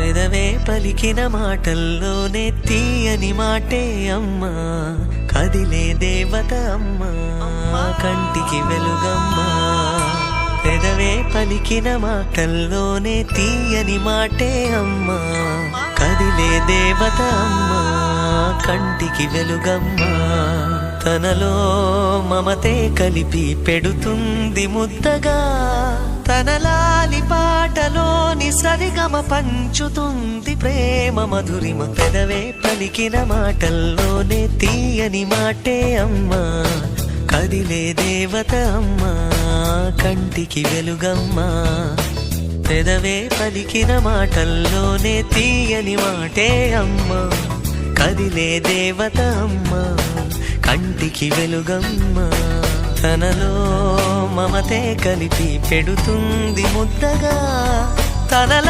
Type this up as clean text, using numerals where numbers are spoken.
పెదవే పలికిన మాటల్లోనే తీయని మాటే అమ్మా, కదిలే దేవత అమ్మా, కంటికి వెలుగమ్మా. పెదవే పలికిన మాటల్లోనే తీయని మాటే అమ్మా, కదిలే దేవత అమ్మా, కంటికి వెలుగమ్మా. తనలో మమతే కలిపి పెడుతుంది ముద్దగా, తన లాలి పాటలోని సరిగమ పంచుతుంది ప్రేమ మధురిమ. పెదవే పలికిన మాటల్లోనే తీయని మాటే అమ్మా, కదిలే దేవత అమ్మా, కంటికి వెలుగమ్మా. పెదవే పలికిన మాటల్లోనే తీయని మాటే అమ్మా, కదిలే దేవత అమ్మా, కంటికి వెలుగమ్మా. తనలో మమతే కలిపి పెడుతుంది ముద్దగా, తనలా